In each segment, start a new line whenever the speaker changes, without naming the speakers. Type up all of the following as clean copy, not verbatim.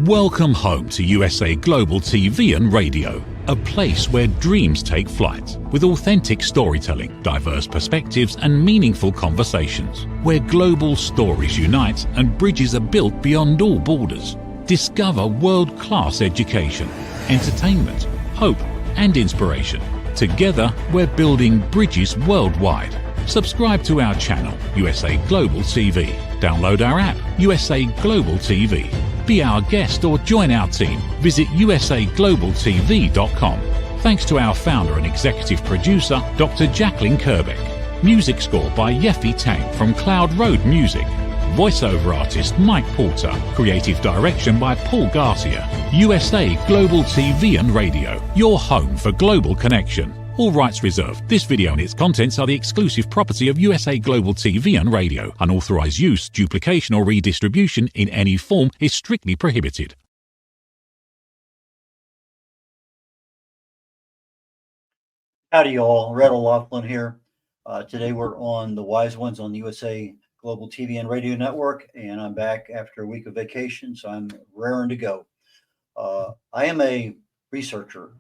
Welcome home to USA Global TV and Radio, a place where dreams take flight, with authentic storytelling, diverse perspectives and meaningful conversations, where global stories unite and bridges are built beyond all borders. Discover world-class education, entertainment, hope and inspiration. Together, we're building bridges worldwide. Subscribe to our channel, USA Global TV. Download our app, USA Global TV. Be our guest or join our team. Visit usaglobaltv.com. Thanks to our founder and executive producer, Dr. Jacalyn Kerbeck. Music score by Yeffy Tang from Cloud Road Music. Voiceover artist Mike Porter. Creative direction by Paul Garcia. USA Global TV and Radio. Your home for global connection. All rights reserved. This video and its contents are the exclusive property of USA Global TV and Radio. Unauthorized use, duplication or redistribution in any form is strictly prohibited.
Howdy y'all, Red O'Loughlin here. Today we're on The Wise Ones on the USA Global TV and Radio Network, and I'm back after a week of vacation, so I'm raring to go. I am a researcher,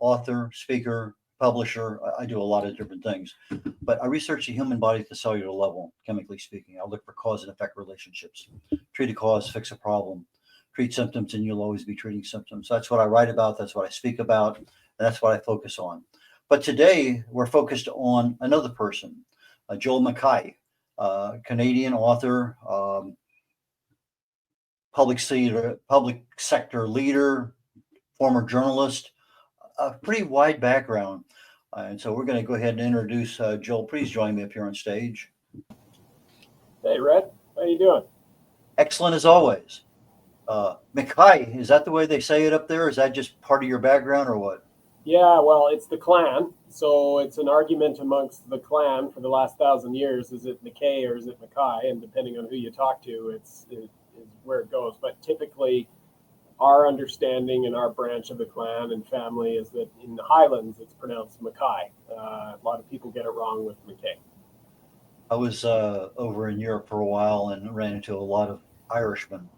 author, speaker, publisher. I do a lot of different things, but I research the human body at the cellular level, chemically speaking. I look for cause and effect relationships. Treat a cause, fix a problem. Treat symptoms, and you'll always be treating symptoms. That's what I write about. That's what I speak about. And that's what I focus on. But today we're focused on another person, Joel Mckay, Canadian author, public sector leader, former journalist, a pretty wide background. And so we're going to go ahead and introduce Joel. Please join me up here on stage.
Hey, Red. How you doing?
Excellent as always. Mckay, is that the way they say it up there? Is that just part of your background or what?
Yeah, well, it's the clan. So it's an argument amongst the clan for the last 1,000 years. Is it Mckay or is it Mckay? And depending on who you talk to, it's where it goes. But typically, our understanding in our branch of the clan and family is that in the Highlands, it's pronounced Mckay. A lot of people get it wrong with Mckay.
I was over in Europe for a while and ran into a lot of Irishmen,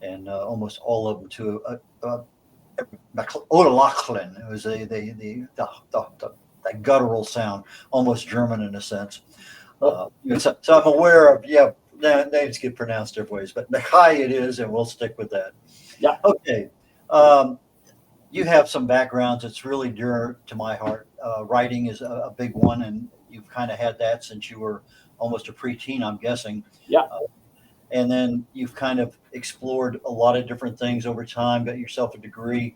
and almost all of them to O'Loughlin. It was that guttural sound, almost German in a sense. So I'm aware of, names get pronounced different ways, but Mckay it is, and we'll stick with that.
Yeah.
Okay. You have some backgrounds that's really dear to my heart. Writing is a big one, and you've kind of had that since you were almost a preteen, I'm guessing.
Yeah.
And then you've kind of explored a lot of different things over time, got yourself a degree,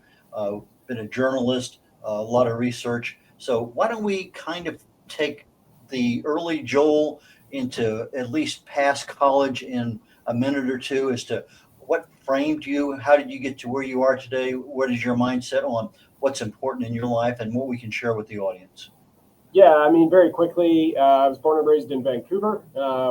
been a journalist, a lot of research. So why don't we kind of take the early Joel into at least past college in a minute or two as to what framed you? How did you get to where you are today? What is your mindset on what's important in your life and what we can share with the audience?
Yeah, I mean, very quickly, I was born and raised in Vancouver,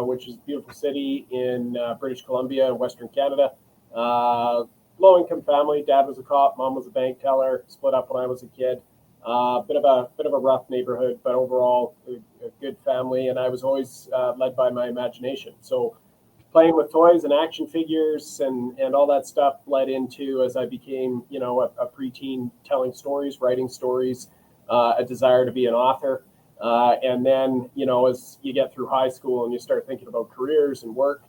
which is a beautiful city in British Columbia, Western Canada. Low-income family. Dad was a cop, mom was a bank teller. Split up when I was a kid. Bit of a rough neighborhood, but overall a good family. And I was always led by my imagination. So playing with toys and action figures and all that stuff led into, as I became, a preteen, telling stories, writing stories, a desire to be an author. And then, as you get through high school and you start thinking about careers and work,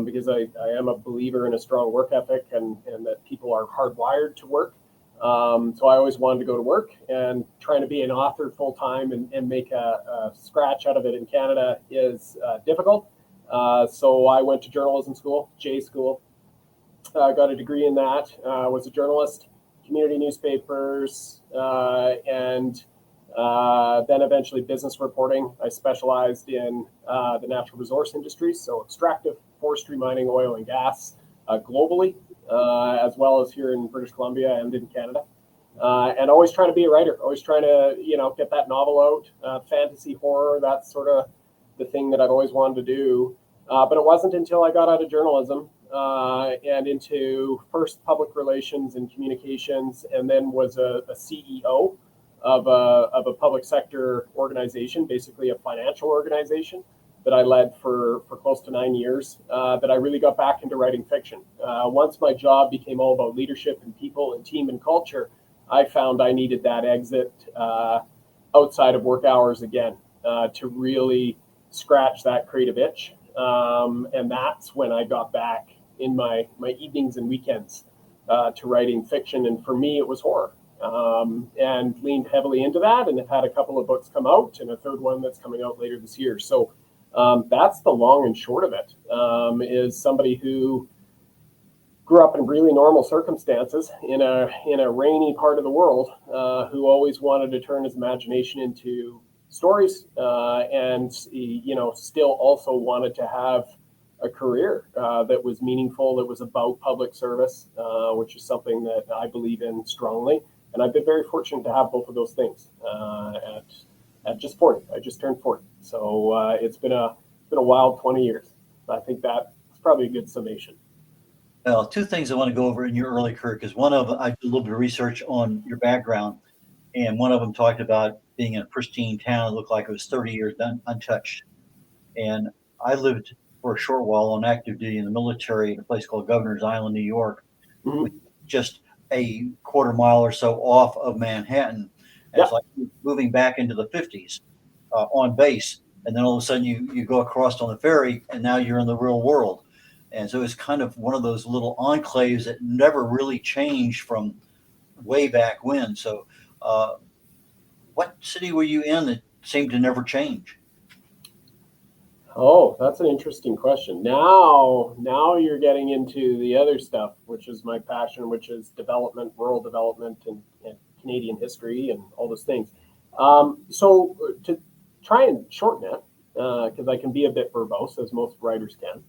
because I am a believer in a strong work ethic and that people are hardwired to work. So I always wanted to go to work, and trying to be an author full time and make a scratch out of it in Canada is difficult. So I went to journalism school, J school, got a degree in that, was a journalist, community newspapers, and then eventually business reporting. I specialized in the natural resource industry, so extractive, forestry, mining, oil, and gas globally, as well as here in British Columbia and in Canada. And always trying to be a writer, always trying to, get that novel out, fantasy, horror, that's sort of the thing that I've always wanted to do. But it wasn't until I got out of journalism and into first public relations and communications, and then was a CEO of a public sector organization, basically a financial organization, that I led for close to 9 years, that I really got back into writing fiction. Once my job became all about leadership and people and team and culture, I found I needed that exit outside of work hours again to really scratch that creative itch. And that's when I got back in my evenings and weekends to writing fiction. And for me, it was horror. And leaned heavily into that, and have had a couple of books come out and a third one that's coming out later this year. So that's the long and short of it. Is somebody who grew up in really normal circumstances in a rainy part of the world, who always wanted to turn his imagination into stories, and still also wanted to have a career that was meaningful, that was about public service, which is something that I believe in strongly. And I've been very fortunate to have both of those things at just 40. I just turned 40. So it's been a wild 20 years. I think that's probably a good summation.
Well, two things I want to go over in your early career, because one of them, I did a little bit of research on your background, and one of them talked about being in a pristine town that looked like it was 30 years untouched. And I lived for a short while on active duty in the military in a place called Governor's Island, New York,
Mm-hmm.
which is just a quarter mile or so off of Manhattan. And It's like moving back into the 50s on base. And then all of a sudden you go across on the ferry, and now you're in the real world. And so it's kind of one of those little enclaves that never really changed from way back when. So what city were you in that seemed to never change?
Oh, that's an interesting question. Now you're getting into the other stuff, which is my passion, which is development, rural development, and Canadian history, and all those things. So to try and shorten it, because I can be a bit verbose, as most writers can.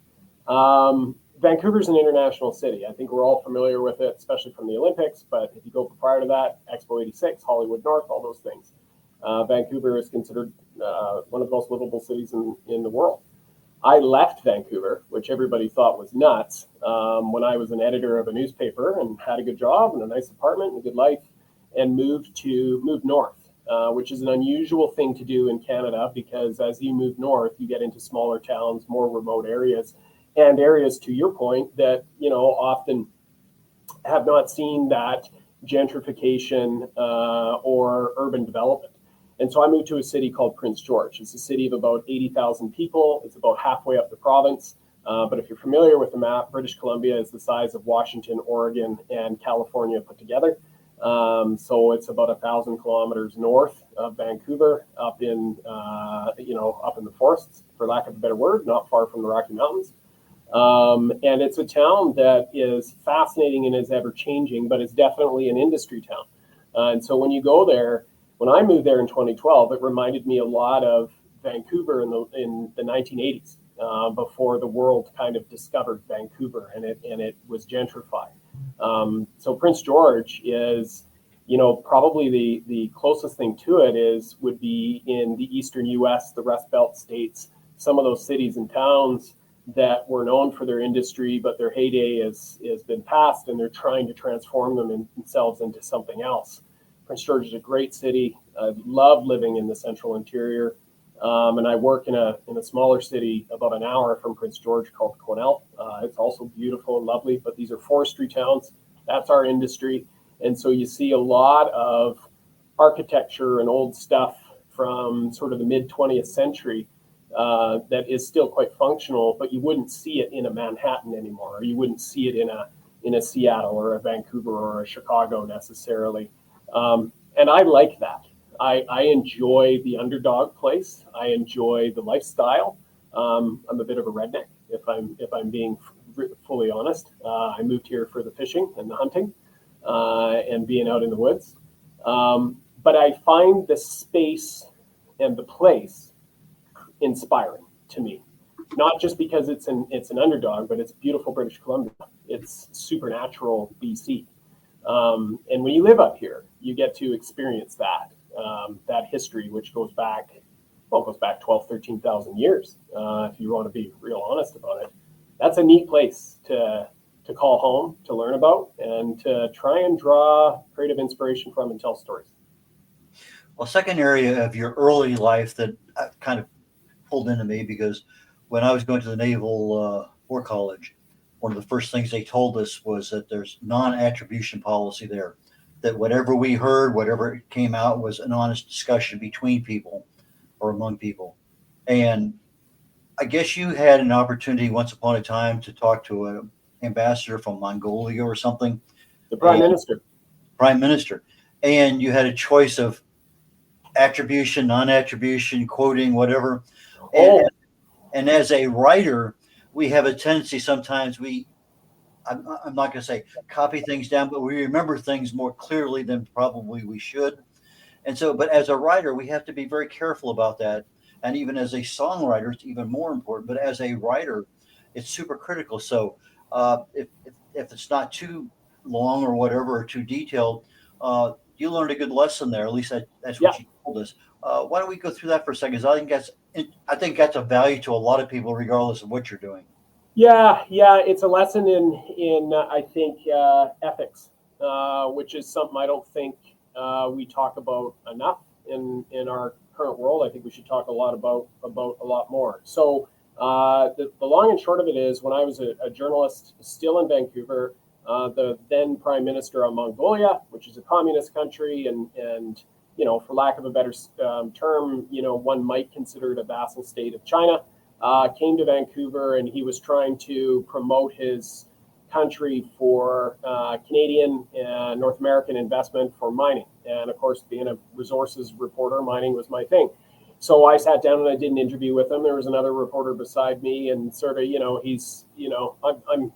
Vancouver's an international city. I think we're all familiar with it, especially from the Olympics. But if you go prior to that, Expo 86, Hollywood North, all those things. Vancouver is considered one of the most livable cities in the world. I left Vancouver, which everybody thought was nuts, when I was an editor of a newspaper and had a good job and a nice apartment and a good life, and moved north, which is an unusual thing to do in Canada, because as you move north, you get into smaller towns, more remote areas, and areas, to your point, that often have not seen that gentrification or urban development. And so I moved to a city called Prince George. It's a city of about 80,000 people. It's about halfway up the province. But if you're familiar with the map, British Columbia is the size of Washington, Oregon, and California put together. So it's about 1,000 kilometers north of Vancouver, up in the forests, for lack of a better word, not far from the Rocky Mountains. And it's a town that is fascinating and is ever changing, but it's definitely an industry town. And so when you go there, when I moved there in 2012, it reminded me a lot of Vancouver in the 1980s, before the world kind of discovered Vancouver and it was gentrified. So Prince George is, probably the closest thing to it would be in the eastern U.S., the Rust Belt states, some of those cities and towns that were known for their industry, but their heyday has been past, and they're trying to transform themselves into something else. Prince George is a great city. I love living in the central interior. And I work in a smaller city about an hour from Prince George called Quesnel. It's also beautiful and lovely, but these are forestry towns. That's our industry. And so you see a lot of architecture and old stuff from sort of the mid 20th century that is still quite functional, but you wouldn't see it in a Manhattan anymore, or you wouldn't see it in a Seattle or a Vancouver or a Chicago necessarily. And I like that. I enjoy the underdog place. I enjoy the lifestyle. I'm a bit of a redneck, if I'm being fully honest. I moved here for the fishing and the hunting, and being out in the woods. But I find the space and the place inspiring to me, not just because it's an underdog, but it's beautiful British Columbia. It's supernatural BC. And when you live up here, you get to experience that history, which goes back 12, 13,000 years, if you want to be real honest about it. That's a neat place to call home, to learn about, and to try and draw creative inspiration from and tell stories.
Well, second area of your early life that kind of pulled into me because when I was going to the Naval War College, one of the first things they told us was that there's non-attribution policy there, that whatever we heard, whatever came out was an honest discussion between people or among people. And I guess you had an opportunity once upon a time to talk to an ambassador from Mongolia or something,
The Prime
and
Minister.
prime minister, and you had a choice of attribution, non-attribution, quoting, whatever. And
Oh,
and as a writer, we have a tendency sometimes I'm not going to say copy things down, but we remember things more clearly than probably we should. And so, but as a writer, we have to be very careful about that. And even as a songwriter, it's even more important. But as a writer, it's super critical. So if it's not too long or whatever, or too detailed, you learned a good lesson there. At least that's
yeah.
what you told us. Why don't we go through that for a second? 'Cause I think that's a value to a lot of people, regardless of what you're doing.
Yeah, it's a lesson in I think ethics, which is something I don't think we talk about enough in our current world. I think we should talk a lot about a lot more. So the long and short of it is, when I was a journalist still in Vancouver, the then Prime Minister of Mongolia, which is a communist country, and for lack of a better term, one might consider it a vassal state of China. Came to Vancouver, and he was trying to promote his country for Canadian and North American investment for mining. And of course, being a resources reporter, mining was my thing. So I sat down and I did an interview with him. There was another reporter beside me, and sort of, I'm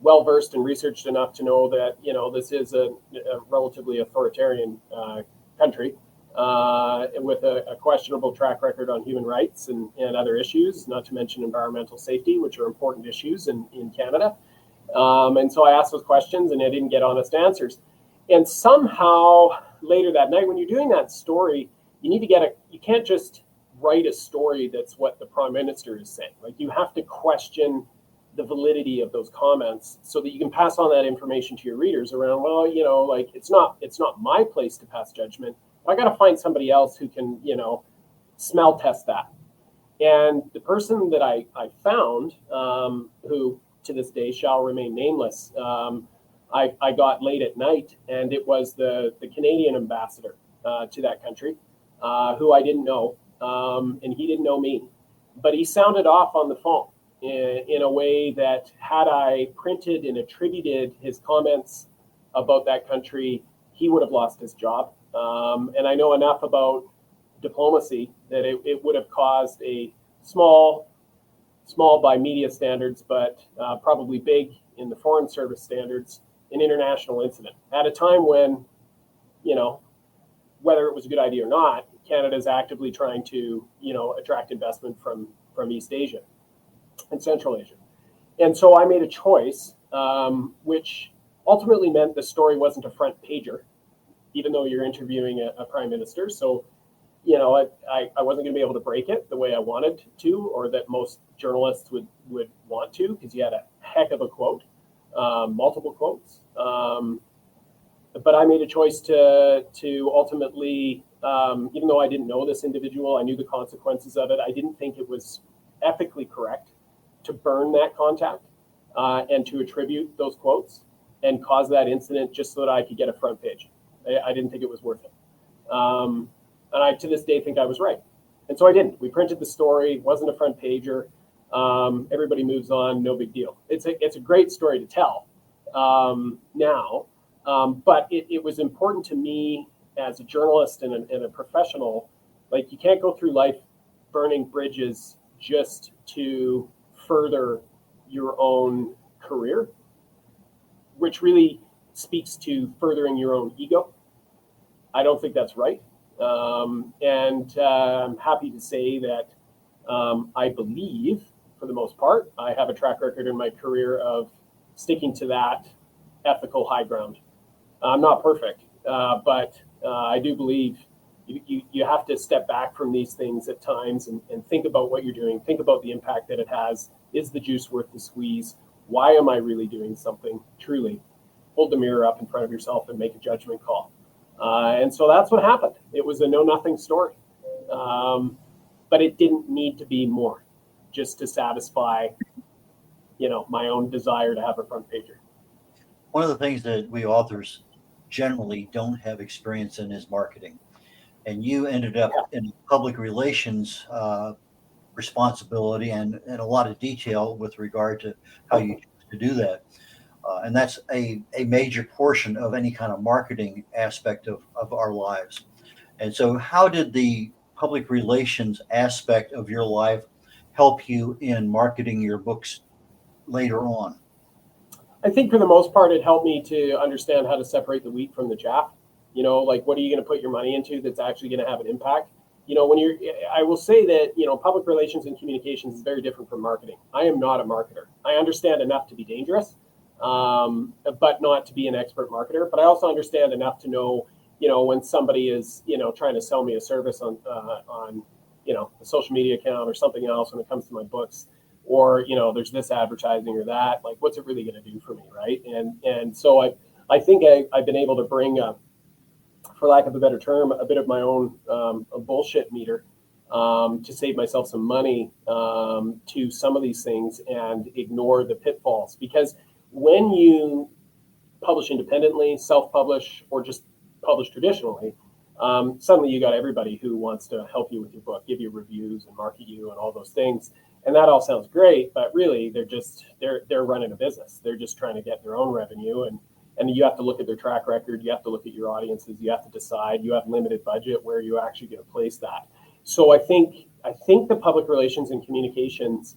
well versed and researched enough to know that this is a relatively authoritarian country. With a questionable track record on human rights and other issues, not to mention environmental safety, which are important issues in Canada. And so I asked those questions, and I didn't get honest answers. And somehow later that night, when you're doing that story, you can't just write a story that's what the Prime Minister is saying. Like, you have to question the validity of those comments so that you can pass on that information to your readers around, it's not my place to pass judgment. I got to find somebody else who can, smell test that. And the person that I found, who to this day shall remain nameless, I got late at night, and it was the Canadian ambassador to that country, who I didn't know, and he didn't know me. But he sounded off on the phone in a way that, had I printed and attributed his comments about that country, he would have lost his job. And I know enough about diplomacy that it would have caused a small by media standards, but probably big in the Foreign Service standards, an international incident at a time when, whether it was a good idea or not, Canada is actively trying to, attract investment from East Asia and Central Asia. And so I made a choice, which ultimately meant the story wasn't a front pager, even though you're interviewing a prime minister. So, I wasn't going to be able to break it the way I wanted to, or that most journalists would want to, because you had a heck of a quote, multiple quotes. But I made a choice to ultimately, even though I didn't know this individual, I knew the consequences of it. I didn't think it was ethically correct to burn that contact and to attribute those quotes and cause that incident just so that I could get a front page. I didn't think it was worth it. And I, to this day, think I was right. And so I didn't. We printed the story. It wasn't a front pager. Everybody moves on. No big deal. It's a great story to tell now. But it was important to me as a journalist and a professional. Like, you can't go through life burning bridges just to further your own career, which really speaks to furthering your own ego. I don't think that's right. And I'm happy to say that I believe, for the most part, I have a track record in my career of sticking to that ethical high ground. I'm not perfect, but I do believe you have to step back from these things at times and think about what you're doing. Think about the impact that it has. Is the juice worth the squeeze? Why am I really doing something? Truly, hold the mirror up in front of yourself and make a judgment call. And so that's what happened. It was a know-nothing story. but it didn't need to be more, just to satisfy, my own desire to have a front pager.
One of the things that we authors generally don't have experience in is marketing. And you ended up in public relations responsibility and a lot of detail with regard to how you choose to do that. And that's a major portion of any kind of marketing aspect of our lives. And so how did the public relations aspect of your life help you in marketing your books later on?
I think for the most part, it helped me to understand how to separate the wheat from the chaff. Like, what are you going to put your money into that's actually going to have an impact? I will say that, public relations and communications is very different from marketing. I am not a marketer. I understand enough to be dangerous, but not to be an expert marketer. But I also understand enough to know, when somebody is, trying to sell me a service on a social media account or something else when it comes to my books, or, there's this advertising or that, like, what's it really going to do for me, right? And so I think I've been able to bring for lack of a better term, a bit of my own bullshit meter to save myself some money to some of these things and ignore the pitfalls. Because when you publish independently, self-publish, or just publish traditionally, suddenly you got everybody who wants to help you with your book, give you reviews and market you and all those things. And that all sounds great, but really they're running a business. They're just trying to get their own revenue, and you have to look at their track record. You have to look at your audiences. You have to decide. You have limited budget. Where are you actually going to place that? So I think the public relations and communications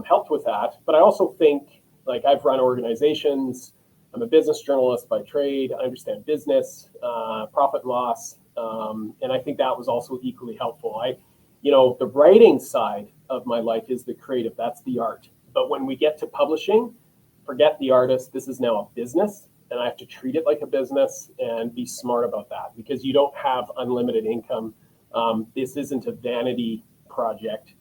helped with that. But I also think, like, I've run organizations. I'm a business journalist by trade. I understand business, profit and loss, and I think that was also equally helpful. The writing side of my life is the creative. That's the art. But when we get to publishing, forget the artist. This is now a business. And I have to treat it like a business and be smart about that, because you don't have unlimited income. This isn't a vanity project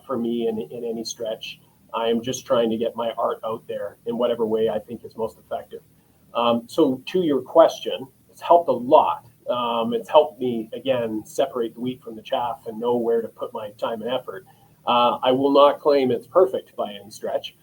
for me in any stretch. I am just trying to get my art out there in whatever way I think is most effective. So to your question, it's helped a lot. It's helped me, again, separate the wheat from the chaff and know where to put my time and effort. I will not claim it's perfect by any stretch.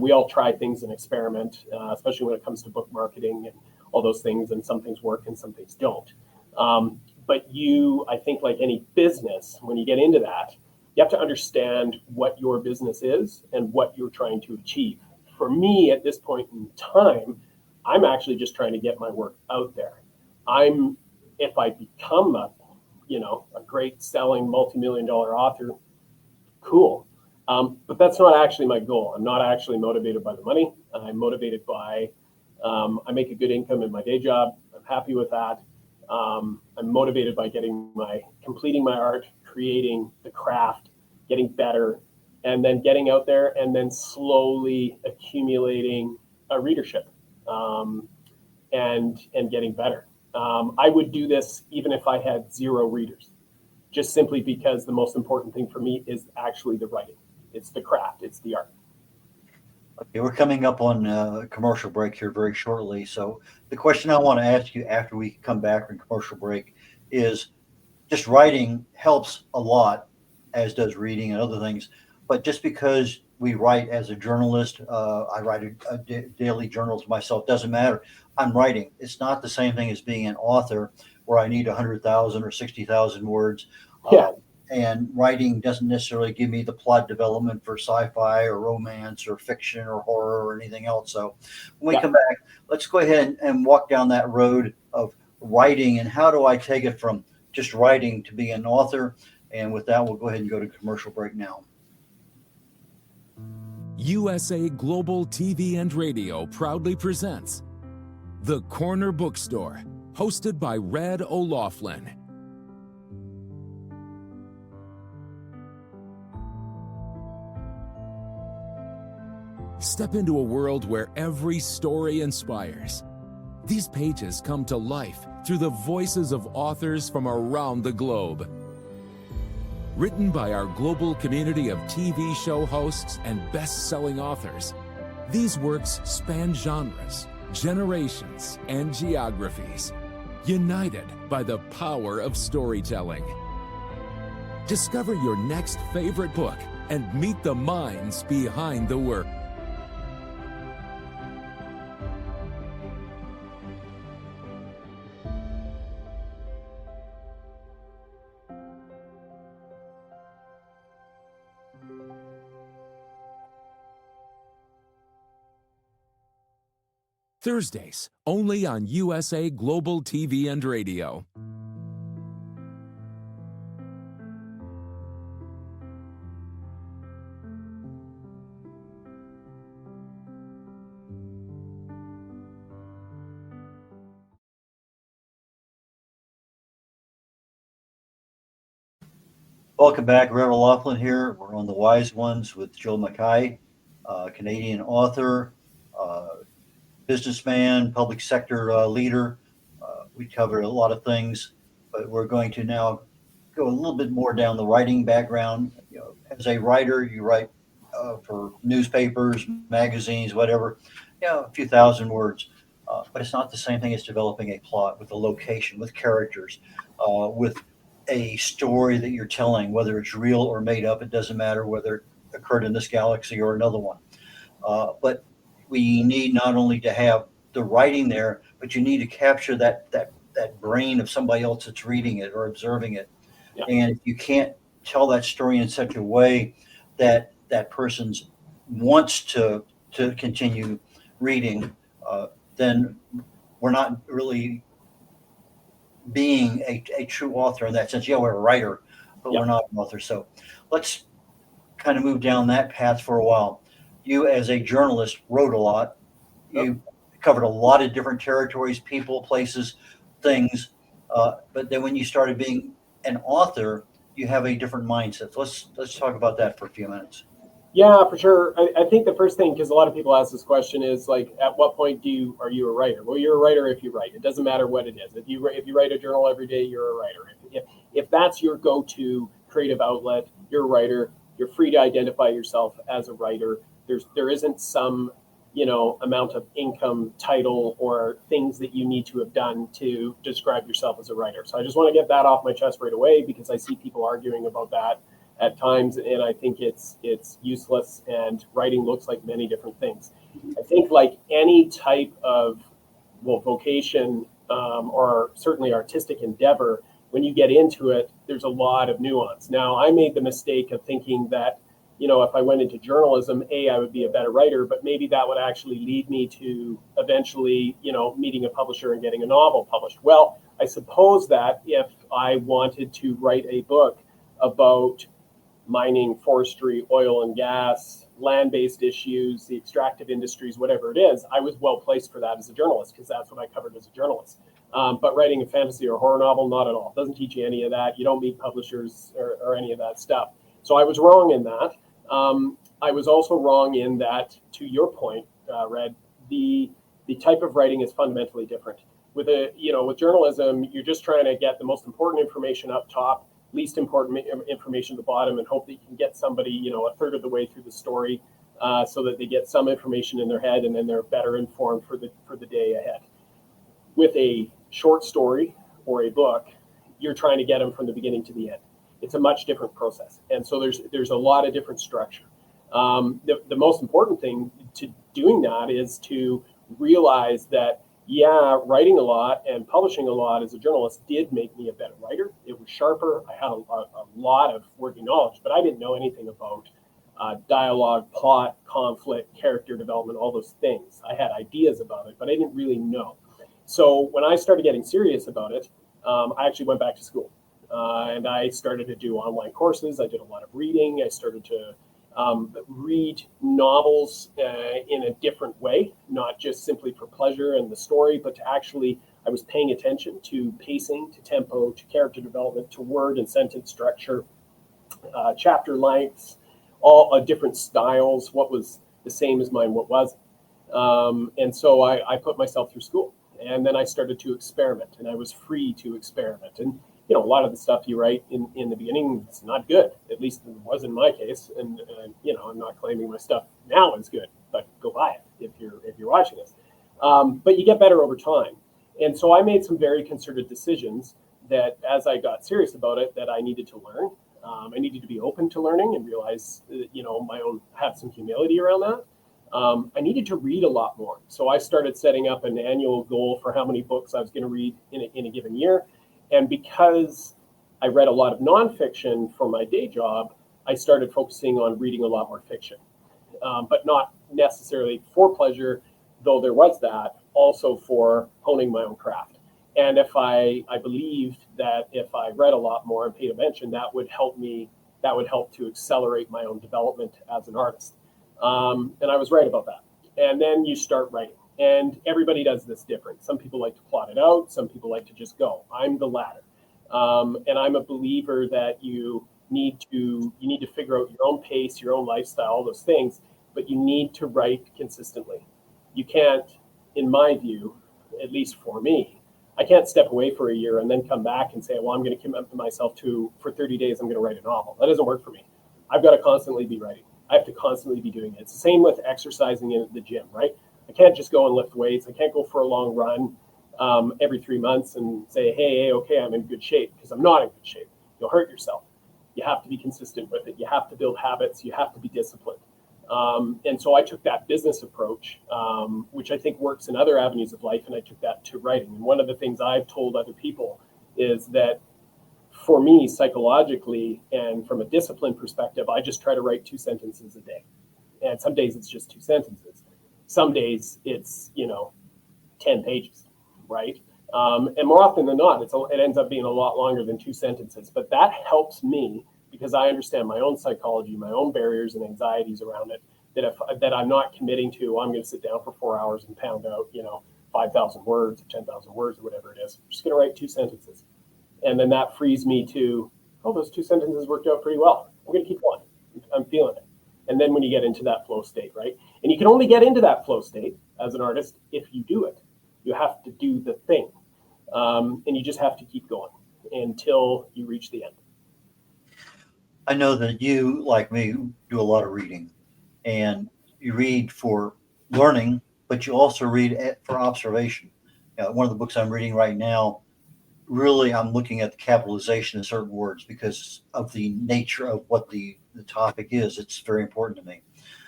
We all try things and experiment, especially when it comes to book marketing and all those things, and some things work and some things don't. But I think like any business, when you get into that, you have to understand what your business is and what you're trying to achieve. For me, at this point in time, I'm actually just trying to get my work out there. If I become a great selling multi-million-dollar author, cool. But that's not actually my goal. I'm not actually motivated by the money. I'm motivated by, I make a good income in my day job. I'm happy with that. I'm motivated by completing my art, creating the craft, getting better, and then getting out there and then slowly accumulating a readership and getting better. I would do this even if I had 0 readers, just simply because the most important thing for me is actually the writing. It's the craft. It's the art.
Okay, we're coming up on a commercial break here very shortly. So the question I want to ask you after we come back from commercial break is, just writing helps a lot, as does reading and other things. But just because we write as a journalist, I write a daily journals myself, doesn't matter. I'm writing. It's not the same thing as being an author where I need 100,000 or 60,000 words.
Yeah.
And writing doesn't necessarily give me the plot development for sci-fi or romance or fiction or horror or anything else. So when we come back, let's go ahead and walk down that road of writing, and how do I take it from just writing to being an author. And with that, we'll go ahead and go to commercial break now.
USA Global TV and Radio proudly presents The Corner Bookstore, hosted by Red O'Loughlin. Step into a world where every story inspires. These pages come to life through the voices of authors from around the globe. Written by our global community of TV show hosts and best-selling authors, these works span genres, generations, and geographies, united by the power of storytelling. Discover your next favorite book and meet the minds behind the work. Thursdays, only on USA Global TV and Radio.
Welcome back, Reverend Laughlin here. We're on The Wise Ones with Joe Mckay, Canadian author, businessman, public sector leader. We covered a lot of things, but we're going to now go a little bit more down the writing background. You know, as a writer, you write for newspapers, magazines, whatever, a few thousand words. But it's not the same thing as developing a plot with a location, with characters, with a story that you're telling, whether it's real or made up. It doesn't matter whether it occurred in this galaxy or another one. But we need not only to have the writing there, but you need to capture that brain of somebody else that's reading it or observing it.
Yeah.
And if you can't tell that story in such a way that that person wants to continue reading, then we're not really being a true author in that sense. Yeah, we're a writer, but
Yeah.
we're not an author. So let's kind of move down that path for a while. You, as a journalist, wrote a lot. You covered a lot of different territories, people, places, things. But then when you started being an author, you have a different mindset. Let's talk about that for a few minutes.
Yeah, for sure. I think the first thing, because a lot of people ask this question, is like, at what point are you a writer? Well, you're a writer if you write. It doesn't matter what it is. If you write a journal every day, you're a writer. If that's your go-to creative outlet, you're a writer. You're free to identify yourself as a writer. There isn't some amount of income, title, or things that you need to have done to describe yourself as a writer. So I just want to get that off my chest right away, because I see people arguing about that at times, and I think it's useless, and writing looks like many different things. I think, like any type of vocation, or certainly artistic endeavor, when you get into it, there's a lot of nuance. Now, I made the mistake of thinking that if I went into journalism, I would be a better writer, but maybe that would actually lead me to eventually meeting a publisher and getting a novel published. Well, I suppose that if I wanted to write a book about mining, forestry, oil and gas, land-based issues, the extractive industries, whatever it is, I was well placed for that as a journalist, because that's what I covered as a journalist. But writing a fantasy or horror novel, not at all. It doesn't teach you any of that. You don't meet publishers or any of that stuff. So I was wrong in that. I was also wrong in that, to your point, Red, the type of writing is fundamentally different. With journalism, you're just trying to get the most important information up top, least important information at the bottom, and hope that you can get somebody, a third of the way through the story, so that they get some information in their head, and then they're better informed for the day ahead. With a short story or a book, you're trying to get them from the beginning to the end. It's a much different process, and so there's a lot of different structure. The most important thing to doing that is to realize that, writing a lot and publishing a lot as a journalist did make me a better writer. It was sharper. I had a lot of working knowledge, but I didn't know anything about dialogue, plot, conflict, character development, all those things. I had ideas about it, but I didn't really know. So when I started getting serious about it, I actually went back to school. And I started to do online courses. I did a lot of reading. I started to read novels in a different way, not just simply for pleasure and the story, but to actually, I was paying attention to pacing, to tempo, to character development, to word and sentence structure, chapter lengths, all different styles, what was the same as mine, what wasn't. And so I put myself through school, and then I started to experiment, and I was free to experiment. And a lot of the stuff you write in the beginning, it's not good. At least it was in my case. And I'm not claiming my stuff now is good, but go buy it if you're watching this. But you get better over time. And so I made some very concerted decisions that, as I got serious about it, that I needed to learn. I needed to be open to learning and realize, have some humility around that. I needed to read a lot more. So I started setting up an annual goal for how many books I was going to read in a given year. And because I read a lot of nonfiction for my day job, I started focusing on reading a lot more fiction, but not necessarily for pleasure, though there was that, also for honing my own craft. And if I believed that if I read a lot more and paid attention, that would help to accelerate my own development as an artist. And I was right about that. And then you start writing. And everybody does this different. Some people like to plot it out. Some people like to just go. I'm the latter. And I'm a believer that you need to figure out your own pace, your own lifestyle, all those things, but you need to write consistently. You can't, in my view, at least for me, I can't step away for a year and then come back and say, well, I'm going to commit myself for 30 days, I'm going to write a novel. That doesn't work for me. I've got to constantly be writing. I have to constantly be doing it. It's the same with exercising in the gym, right? I can't just go and lift weights. I can't go for a long run every 3 months and say, hey, okay, I'm in good shape, because I'm not in good shape. You'll hurt yourself. You have to be consistent with it. You have to build habits. You have to be disciplined. And so I took that business approach, which I think works in other avenues of life, and I took that to writing. And one of the things I've told other people is that for me, psychologically and from a discipline perspective, I just try to write 2 sentences a day. And some days it's just 2 sentences. Some days it's, 10 pages, right? And more often than not, it ends up being a lot longer than 2 sentences. But that helps me because I understand my own psychology, my own barriers and anxieties around it, that I'm not committing to, I'm going to sit down for 4 hours and pound out, 5,000 words or 10,000 words or whatever it is. I'm just going to write 2 sentences. And then that frees me to, those 2 sentences worked out pretty well. I'm going to keep going. I'm feeling it. And then when you get into that flow state, right? And you can only get into that flow state as an artist if you do it. You have to do the thing. And you just have to keep going until you reach the end.
I know that you, like me, do a lot of reading, and you read for learning, but you also read for observation. One of the books I'm reading right now, really, I'm looking at the capitalization of certain words because of the nature of what the topic is. It's very important to me.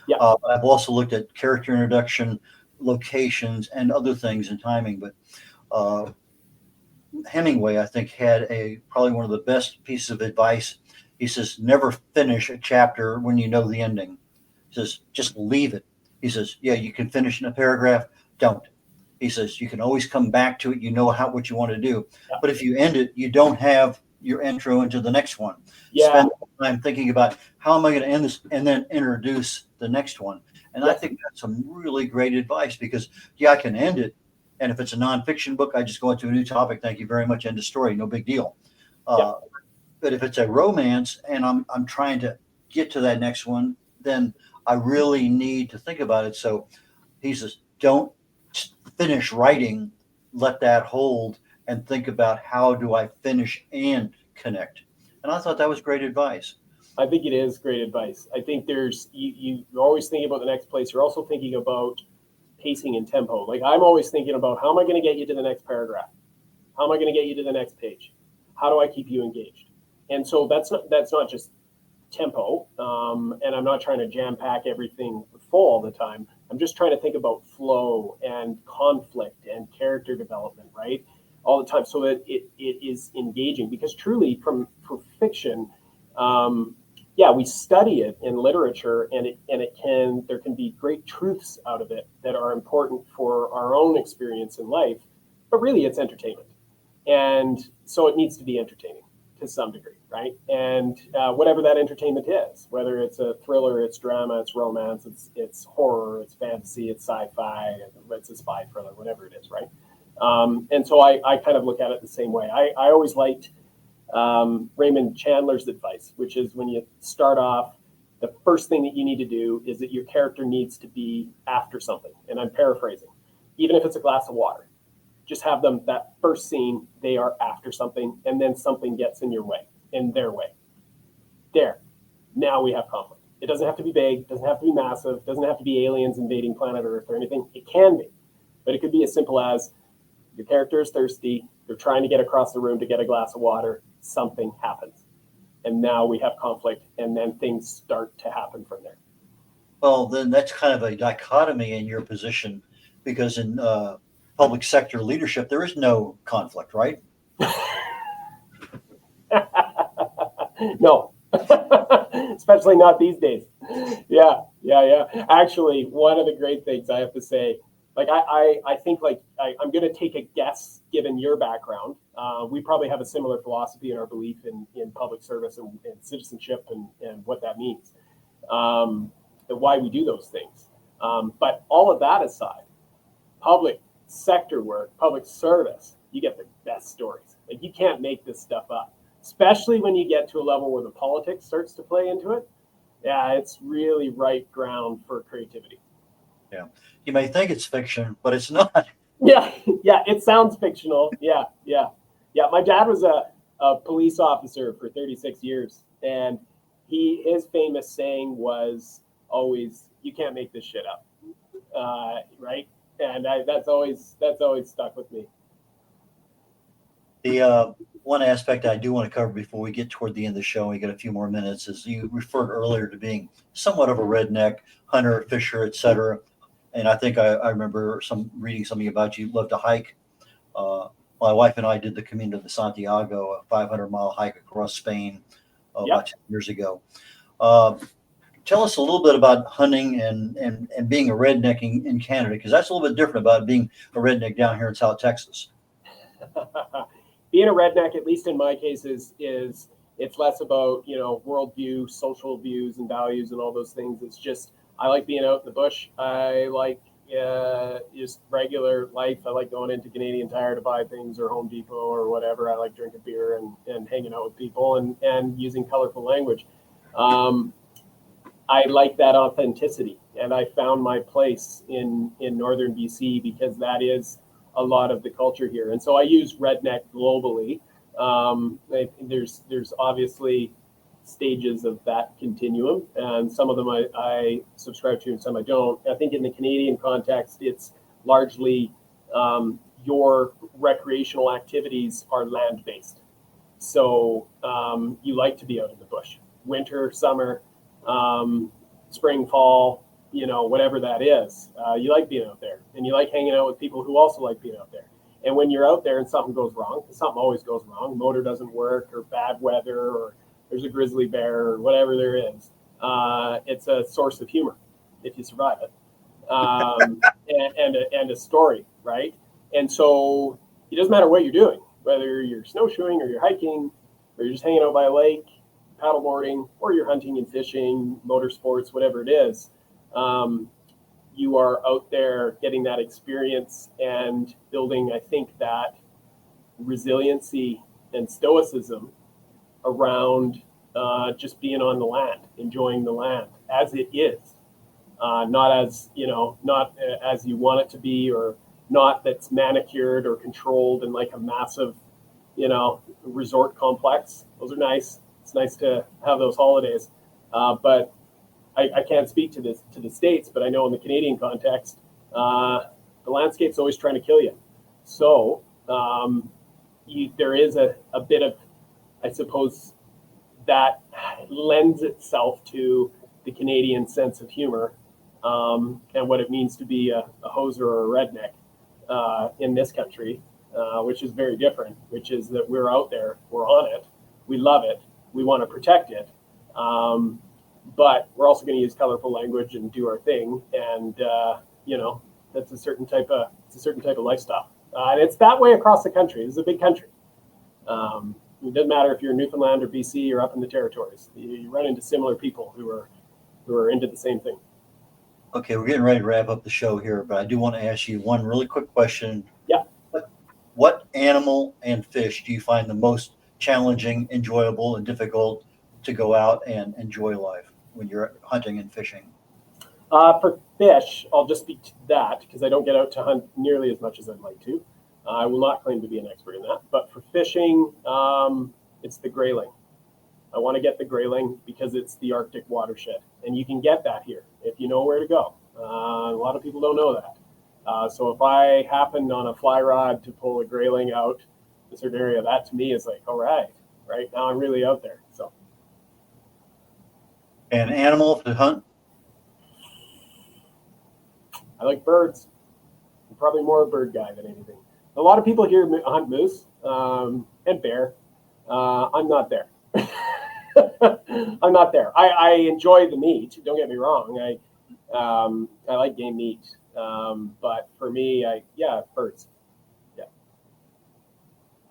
Yeah.
I've also looked at character introduction, locations, and other things and timing. But Hemingway, I think, had probably one of the best pieces of advice. He says, never finish a chapter when you know the ending. He says, just leave it. He says, yeah, you can finish in a paragraph. Don't. He says, you can always come back to it. You know what you want to do. Yeah. But if you end it, you don't have your intro into the next one.
Yeah.
Spend time thinking about how am I going to end this and then introduce the next one. And I think that's some really great advice because, I can end it. And if it's a nonfiction book, I just go into a new topic. Thank you very much. End of story. No big deal. But if it's a romance and I'm trying to get to that next one, then I really need to think about it. So he says, don't finish writing, let that hold, and think about how do I finish and connect. And I thought that was great advice.
I think it is great advice. I think you're always thinking about the next place. You're also thinking about pacing and tempo. Like I'm always thinking about how am I going to get you to the next paragraph? How am I going to get you to the next page? How do I keep you engaged? And so that's not just tempo, and I'm not trying to jam pack everything full all the time. I'm just trying to think about flow and conflict and character development, right, all the time, so that it is engaging. Because truly, for fiction, we study it in literature, and there can be great truths out of it that are important for our own experience in life. But really, it's entertainment, and so it needs to be entertaining to some degree, right? And whatever that entertainment is, whether it's a thriller, it's drama, it's romance, it's horror, it's fantasy, it's sci-fi, it's a spy thriller, whatever it is, right? And so I kind of look at it the same way. I always liked Raymond Chandler's advice, which is when you start off, the first thing that you need to do is that your character needs to be after something. And I'm paraphrasing. Even if it's a glass of water, just have them, that first scene, they are after something, and then something gets in their way. There. Now we have conflict. It doesn't have to be big, doesn't have to be massive, doesn't have to be aliens invading planet Earth or anything. It can be. But it could be as simple as your character is thirsty, they're trying to get across the room to get a glass of water, something happens. and now we have conflict, and then things start to happen from there.
Well, then that's kind of a dichotomy in your position, because in public sector leadership, there is no conflict, right?
No, especially not these days. Yeah. Actually, one of the great things I have to say, like I think like I'm going to take a guess, given your background. We probably have a similar philosophy in our belief in public service and citizenship and what that means, and why we do those things. But all of that aside, public sector work, public service, you get the best stories. Like, you can't make this stuff up, especially when you get to a level where the politics starts to play into it. Yeah, it's really right ground for creativity.
Yeah. You may think it's fiction, but it's not.
Yeah, it sounds fictional. Yeah. My dad was a police officer for 36 years, and his famous saying was always, "You can't make this shit up." Right? And that's always stuck with me.
The one aspect I do want to cover before we get toward the end of the show, we got a few more minutes, is you referred earlier to being somewhat of a redneck, hunter, fisher, etc. And I think I remember reading something about you love to hike. My wife and I did the Camino de Santiago, a 500-mile hike across Spain about 10 years ago. Tell us a little bit about hunting and being a redneck in Canada, because that's a little bit different about being a redneck down here in South Texas.
Being a redneck, at least in my case, is it's less about, worldview, social views and values and all those things. It's just, I like being out in the bush. I like just regular life. I like going into Canadian Tire to buy things, or Home Depot or whatever. I like drinking beer and hanging out with people and using colorful language. I like that authenticity, and I found my place in northern BC, because that is a lot of the culture here. And so I use redneck globally. There's obviously stages of that continuum, and some of them I subscribe to and some I don't. I think in the Canadian context, it's largely your recreational activities are land-based. So you like to be out in the bush, winter, summer, spring, fall, whatever that is. You like being out there, and you like hanging out with people who also like being out there. And when you're out there and something goes wrong, something always goes wrong, motor doesn't work, or bad weather, or there's a grizzly bear, or whatever there is, it's a source of humor if you survive it, and a story, right? And so it doesn't matter what you're doing, whether you're snowshoeing or you're hiking or you're just hanging out by a lake, paddleboarding, or you're hunting and fishing, motorsports, whatever it is. You are out there getting that experience and building, I think, that resiliency and stoicism around just being on the land, enjoying the land as it is, not as you want it to be, or not that's manicured or controlled in like a massive, resort complex. Those are nice. It's nice to have those holidays, but I can't speak to the States, but I know in the Canadian context, the landscape's always trying to kill you. So there is a bit of, I suppose, that lends itself to the Canadian sense of humor, and what it means to be a hoser or a redneck in this country, which is very different, which is that we're out there, we're on it, we love it, we want to protect it. But we're also going to use colorful language and do our thing, and that's a certain type of lifestyle, and it's that way across the country. This is a big country. It doesn't matter if you're in Newfoundland or BC or up in the territories. You run into similar people who are into the same thing.
Okay, we're getting ready to wrap up the show here, but I do want to ask you one really quick question.
Yeah.
What animal and fish do you find the most challenging, enjoyable, and difficult to go out and enjoy life when you're hunting and fishing?
For fish, I'll just speak to that because I don't get out to hunt nearly as much as I'd like to. I will not claim to be an expert in that. But for fishing, it's the grayling. I want to get the grayling because it's the Arctic watershed. And you can get that here if you know where to go. A lot of people don't know that. So if I happened on a fly rod to pull a grayling out in a certain area, that to me is like, all right now I'm really out there. So
An animal to hunt?
I like birds. I'm probably more a bird guy than anything. A lot of people here hunt moose and bear. I'm not there. I'm not there. I enjoy the meat. Don't get me wrong. I like game meat. But for me, birds. Yeah.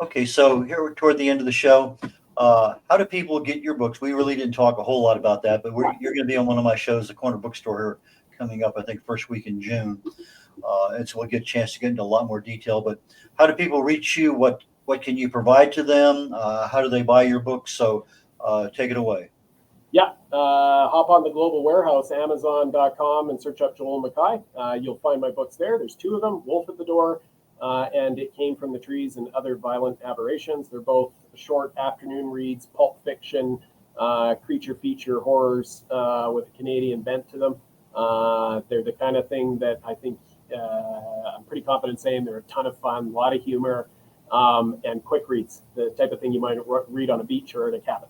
Okay, so here we're toward the end of the show. How do people get your books? We really didn't talk a whole lot about that, but you're going to be on one of my shows, the Corner Bookstore, here coming up, I think, first week in June. And so we'll get a chance to get into a lot more detail. But how do people reach you? What can you provide to them? How do they buy your books? So take it away.
Yeah, hop on the Global Warehouse, Amazon.com, and search up Joel Mckay. You'll find my books there. There's two of them, Wolf at the Door, and It Came from the Trees and Other Violent Aberrations. They're both short afternoon reads, pulp fiction, creature feature horrors with a Canadian bent to them. They're the kind of thing that I think I'm pretty confident saying they're a ton of fun, a lot of humor, and quick reads, the type of thing you might read on a beach or in a cabin.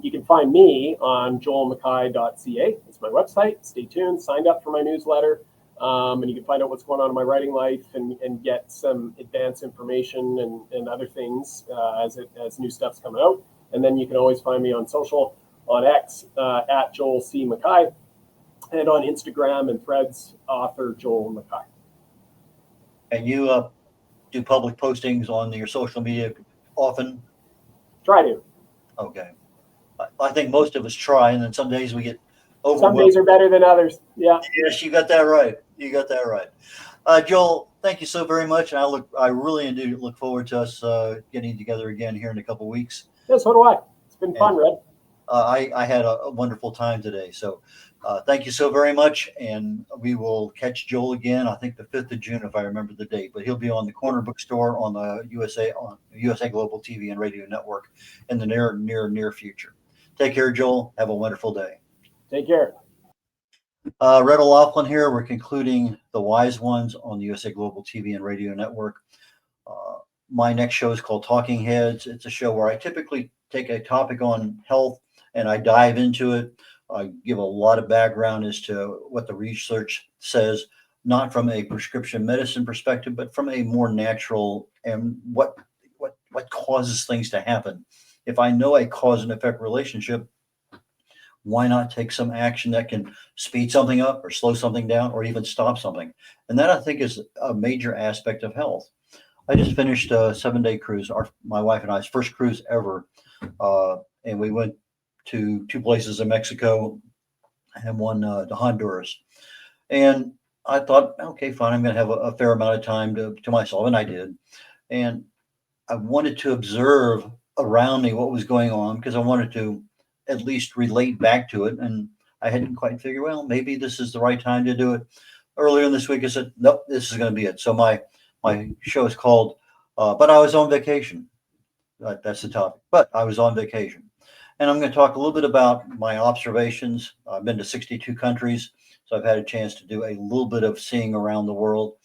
You can find me on joelmckay.ca. It's my website. Stay tuned. Signed up for my newsletter. And you can find out what's going on in my writing life and get some advanced information and other things as new stuff's coming out. And then you can always find me on social, on X, at Joel C. Mckay, and on Instagram and Threads, author Joel Mckay.
And you do public postings on your social media often?
Try to.
Okay. I think most of us try, and then some days we get overwhelmed.
Some days are better than others. Yeah.
Yes, you got that right. You got that right. Joel, thank you so very much. And I really do look forward to us getting together again here in a couple of weeks.
Yeah, so do I. It's been fun, Red.
I had a wonderful time today. So thank you so very much. And we will catch Joel again, I think the 5th of June, if I remember the date. But he'll be on the Corner Bookstore on the USA Global TV and Radio Network in the near future. Take care, Joel. Have a wonderful day.
Take care.
Red O'Loughlin here. We're concluding The Wise Ones on the USA Global TV and Radio Network. My next show is called Talking Heads. It's a show where I typically take a topic on health and I dive into it. I give a lot of background as to what the research says, not from a prescription medicine perspective, but from a more natural and what causes things to happen. If I know a cause and effect relationship, why not take some action that can speed something up or slow something down or even stop something? And that, I think, is a major aspect of health. I just finished a 7-day cruise, my wife and I's first cruise ever. And we went to 2 places in Mexico and one to Honduras. And I thought, okay, fine, I'm going to have a fair amount of time to myself. And I did. And I wanted to observe around me what was going on because I wanted to at least relate back to it. And I hadn't quite figured, well, maybe this is the right time to do it. Earlier in this week, I said, nope, this is going to be it. So my show is called, But I Was on Vacation. That's the topic. But I was on vacation. And I'm going to talk a little bit about my observations. I've been to 62 countries, so I've had a chance to do a little bit of seeing around the world.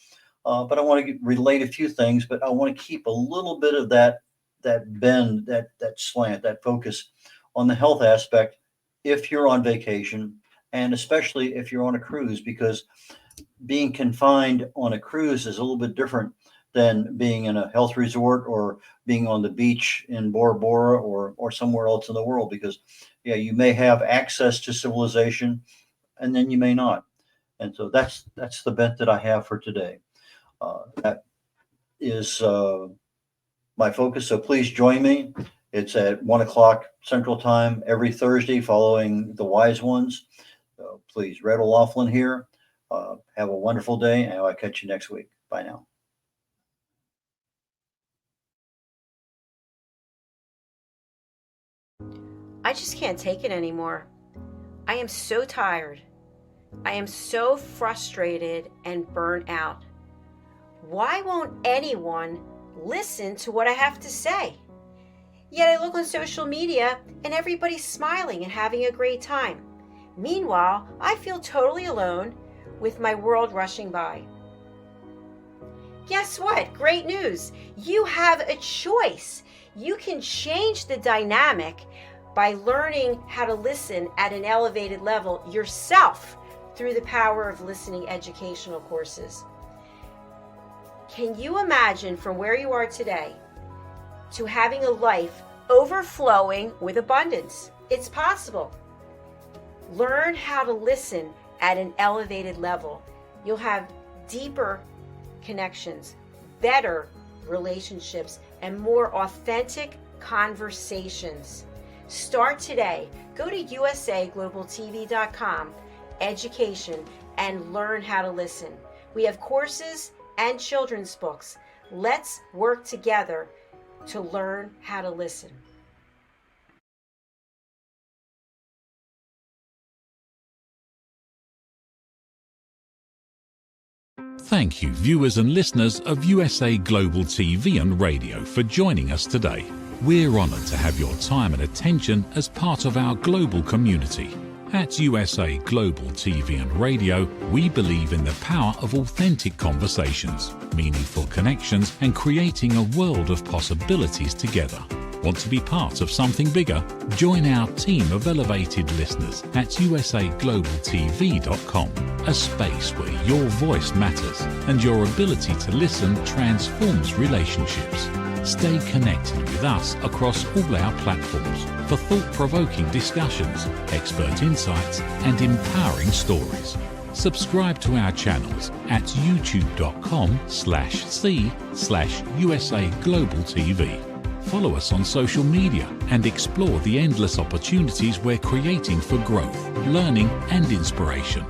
But I want to relate a few things, but I want to keep a little bit of that bend, that slant, that focus on the health aspect if you're on vacation, and especially if you're on a cruise, because being confined on a cruise is a little bit different than being in a health resort or being on the beach in Bora Bora or somewhere else in the world, because you may have access to civilization and then you may not. And so that's the bent that I have for today. That is my focus. So please join me. It's at 1:00 Central Time every Thursday following The Wise Ones. So please, Red O'Loughlin here. Have a wonderful day, and I'll catch you next week. Bye now.
I just can't take it anymore. I am so tired. I am so frustrated and burnt out. Why won't anyone listen to what I have to say? Yet I look on social media and everybody's smiling and having a great time. Meanwhile, I feel totally alone with my world rushing by. Guess what? Great news. You have a choice. You can change the dynamic by learning how to listen at an elevated level yourself through the power of listening educational courses. Can you imagine from where you are today to having a life overflowing with abundance? It's possible. Learn how to listen at an elevated level. You'll have deeper connections, better relationships, and more authentic conversations. Start today. Go to usaglobaltv.com, education, and learn how to listen. We have courses and children's books. Let's work together to learn how to listen.
Thank you, viewers and listeners of USA Global TV and Radio, for joining us today. We're honoured to have your time and attention as part of our global community. At USA Global TV and Radio, we believe in the power of authentic conversations, meaningful connections, and creating a world of possibilities together. Want to be part of something bigger? Join our team of elevated listeners at usaglobaltv.com, a space where your voice matters and your ability to listen transforms relationships. Stay connected with us across all our platforms for thought-provoking discussions, expert insights, and empowering stories. Subscribe to our channels at youtube.com/c/USA-Global-TV. Follow us on social media and explore the endless opportunities we're creating for growth, learning, and inspiration.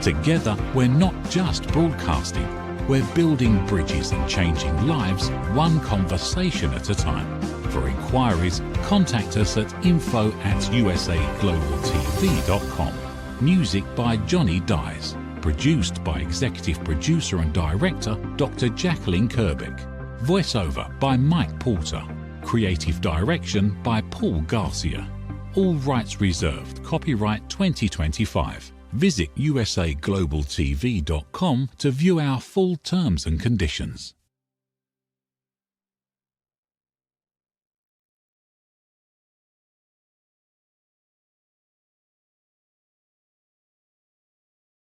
Together, we're not just broadcasting, we're building bridges and changing lives one conversation at a time. For inquiries, contact us at info@usaglobaltv.com. Music by Johnny Dyes. Produced by Executive Producer and Director Dr. Jacalyn Kerbeck. Voiceover by Mike Porter. Creative Direction by Paul Garcia. All rights reserved. Copyright 2025. Visit usaglobaltv.com to view our full terms and conditions.